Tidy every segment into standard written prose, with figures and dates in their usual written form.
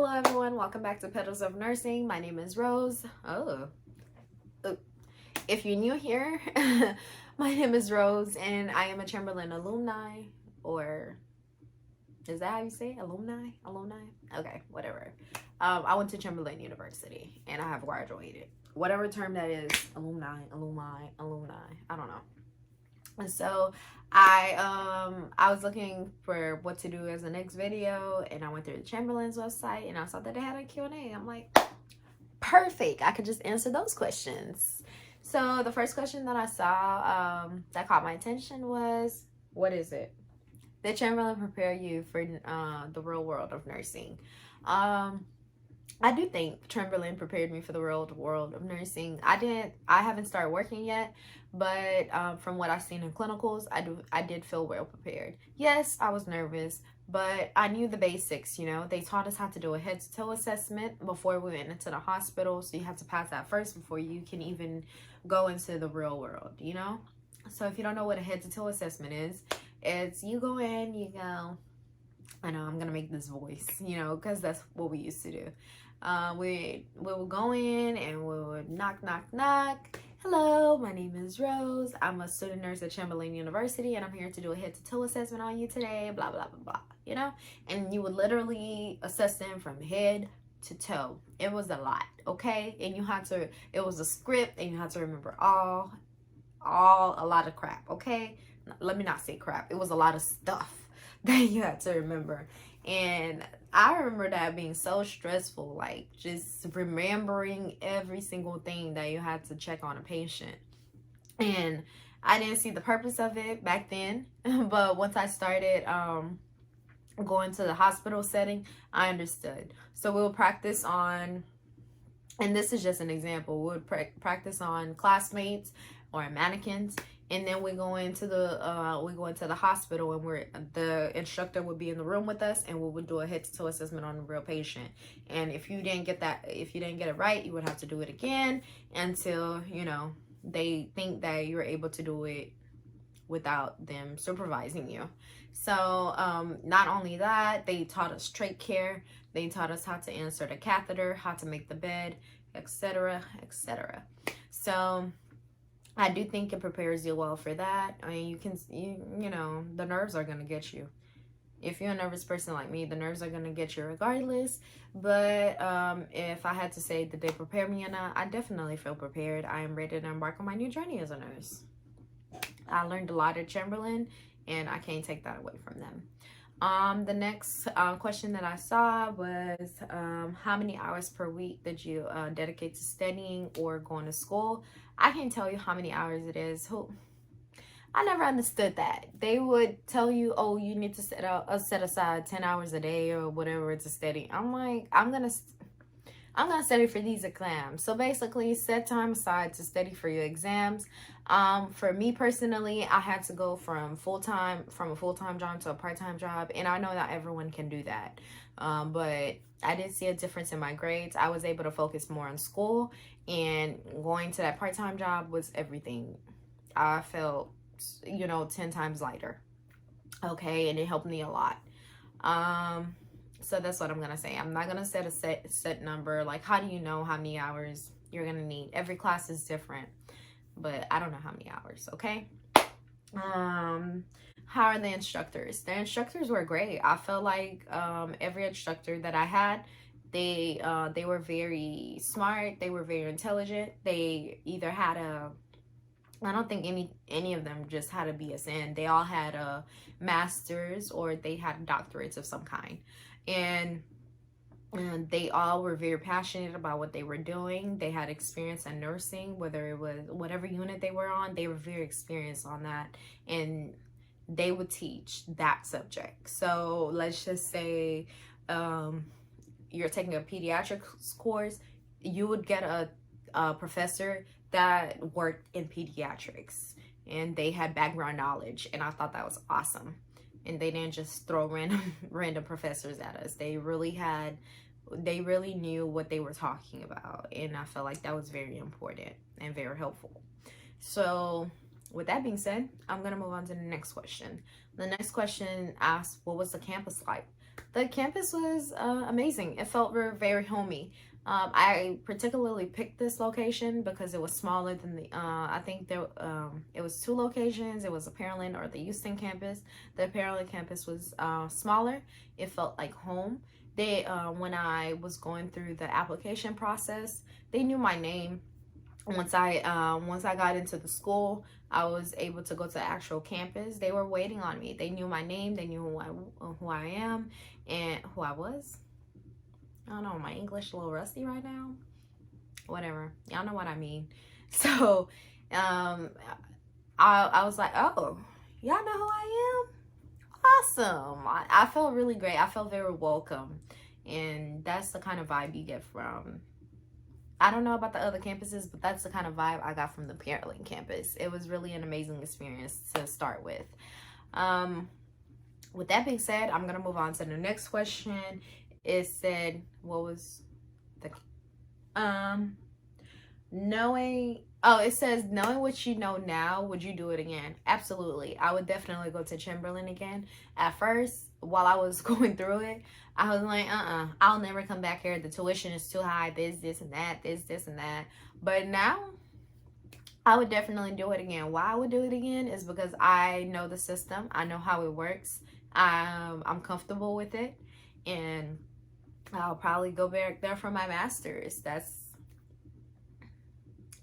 Hello everyone, welcome back to Petals of Nursing. My name is Rose. If you're new here, my name is Rose and I am a Chamberlain alumni, or is that how you say it? Alumni? Okay, whatever. I went to Chamberlain University and I have graduated. Whatever term that is, alumni. I don't know. And so I was looking for what to do as the next video, and I went through the Chamberlain's website and I saw that they had a Q&A. I'm like, perfect, I could just answer those questions. So the first question that I saw that caught my attention was, what is it? Did Chamberlain prepare you for the real world of nursing? I do think Chamberlain prepared me for the real world of nursing. I haven't started working yet, but from what I've seen in clinicals, I did feel well prepared. Yes, I was nervous, but I knew the basics. You know, they taught us how to do a head-to-toe assessment before we went into the hospital, so you have to pass that first before you can even go into the real world, you know? So if you don't know what a head-to-toe assessment is, it's you go in, you go, I know I'm gonna make this voice, you know, because that's what we used to do. We would go in and we would knock, knock, knock. Hello, my name is Rose. I'm a student nurse at Chamberlain University and I'm here to do a head-to-toe assessment on you today, blah, blah, blah, blah, you know? And you would literally assess them from head to toe. It was a lot, okay? And you had to, it was a script and you had to remember a lot of crap, okay? Let me not say crap. It was a lot of stuff that you had to remember. And I remember that being so stressful, like just remembering every single thing that you had to check on a patient. And I didn't see the purpose of it back then, but once I started going to the hospital setting, I understood. So we'll practice on, and this is just an example, we would practice on classmates or mannequins, and then we go into the hospital, and the instructor would be in the room with us, and we would do a head-to-toe assessment on a real patient. And if you didn't get it right, you would have to do it again until, you know, they think that you're able to do it without them supervising you. So not only that, they taught us trach care, they taught us how to insert a catheter, how to make the bed, etc., etc. So I do think it prepares you well for that. I mean, you know, the nerves are going to get you. If you're a nervous person like me, the nerves are going to get you regardless. But if I had to say that they prepare me or not, I definitely feel prepared. I am ready to embark on my new journey as a nurse. I learned a lot at Chamberlain, and I can't take that away from them. The next question that I saw was, how many hours per week did you dedicate to studying or going to school? I can't tell you how many hours it is. I never understood that. They would tell you, oh, you need to set aside 10 hours a day or whatever to study. I'm like, I'm gonna study for these exams. So basically, set time aside to study for your exams. For me personally, I had to go from a full-time job to a part-time job, and I know not everyone can do that. But I did see a difference in my grades. I was able to focus more on school, and going to that part-time job was everything. I felt, you know, 10 times lighter. Okay, and it helped me a lot. So that's what I'm gonna say. I'm not gonna set a set number. Like, how do you know how many hours you're gonna need? Every class is different, but I don't know how many hours. Okay. How are the instructors? The instructors were great. I felt like every instructor that I had, they were very smart. They were very intelligent. They either had I don't think any of them just had a BSN. They all had a master's or they had doctorates of some kind. And they all were very passionate about what they were doing. They had experience in nursing, whether it was whatever unit they were on, they were very experienced on that. And they would teach that subject. So let's just say you're taking a pediatrics course, you would get a professor that worked in pediatrics and they had background knowledge, and I thought that was awesome. And they didn't just throw random professors at us. They really knew what they were talking about, and I felt like that was very important and very helpful. So with that being said, I'm gonna move on to the next question. The next question asks, what was the campus like? The campus was amazing. It felt very, very homey. I particularly picked this location because it was smaller than the, I think there, it was two locations. It was the Pearland or the Houston campus. The Pearland campus was smaller. It felt like home. They, when I was going through the application process, they knew my name. Once I got into the school, I was able to go to the actual campus. They were waiting on me. They knew my name. They knew who I am and who I was. I don't know, my English a little rusty right now. Whatever, y'all know what I mean. So, I was like, oh, y'all know who I am. Awesome. I felt really great. I felt very welcome, and that's the kind of vibe you get from, I don't know about the other campuses, but that's the kind of vibe I got from the Chamberlain campus. It was really an amazing experience to start with. With that being said, I'm going to move on to the next question. It said, what was the, it says, knowing what you know now, would you do it again? Absolutely. I would definitely go to Chamberlain again. At first, while I was going through it, I was like, I'll never come back here. The tuition is too high. This, and that, this, and that. But now, I would definitely do it again. Why I would do it again is because I know the system. I know how it works. I'm comfortable with it. And I'll probably go back there for my master's.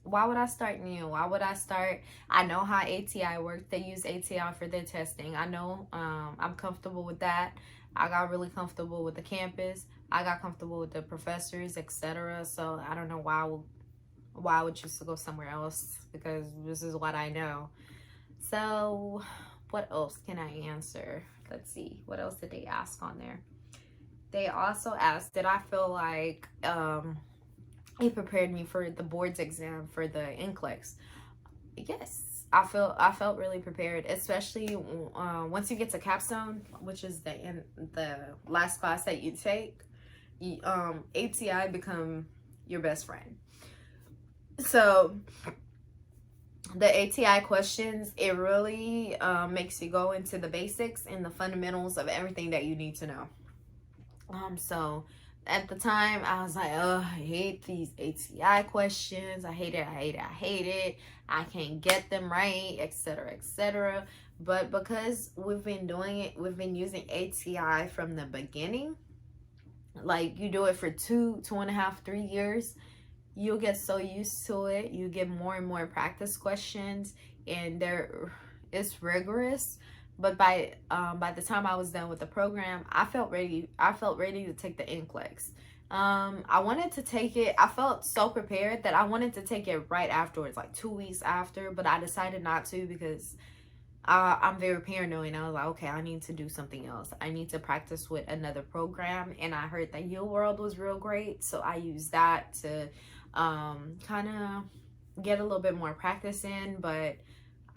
Why would I start new? Why would I start? I know how ATI works. They use ATI for their testing. I know I'm comfortable with that. I got really comfortable with the campus. I got comfortable with the professors, etc. So I don't know why I would choose to go somewhere else, because this is what I know. So what else can I answer? Let's see. What else did they ask on there? They also asked, did I feel like it prepared me for the board's exam for the NCLEX? Yes, I felt really prepared, especially once you get to capstone, which is the last class that you take. ATI become your best friend. So the ATI questions, it really makes you go into the basics and the fundamentals of everything that you need to know. So at the time, I was like, oh, I hate these ATI questions. I hate it. I can't get them right, etc., etc. But because we've been doing it, we've been using ATI from the beginning. Like, you do it for 2.5, 3 years, you'll get so used to it. You get more and more practice questions, and it's rigorous. But by the time I was done with the program, I felt ready to take the NCLEX. I wanted to take it. I felt so prepared that I wanted to take it right afterwards, like 2 weeks after. But I decided not to, because I'm very paranoid. And I was like, okay, I need to do something else. I need to practice with another program. And I heard that Yield World was real great. So I used that to kind of get a little bit more practice in. But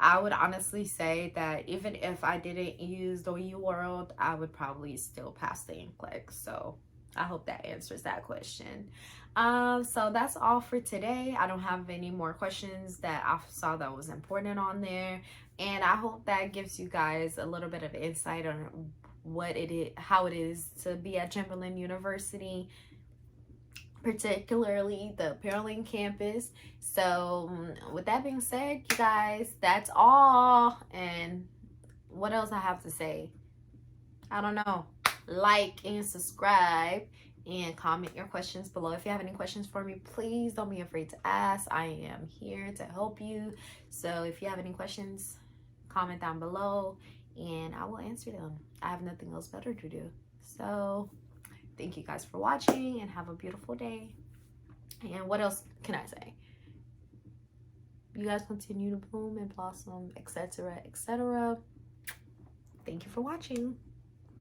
I would honestly say that even if I didn't use the U World, I would probably still pass the NCLEX. So I hope that answers that question. So that's all for today. I don't have any more questions that I saw that was important on there. And I hope that gives you guys a little bit of insight on what it is, how it is to be at Chamberlain University, particularly the Pearland campus. So with that being said, you guys, that's all. And what else I have to say? I don't know. Like and subscribe and comment your questions below. If you have any questions for me, please don't be afraid to ask. I am here to help you. So if you have any questions, comment down below and I will answer them. I have nothing else better to do. So thank you guys for watching and have a beautiful day. And what else can I say? You guys continue to bloom and blossom, etc., etc. Thank you for watching.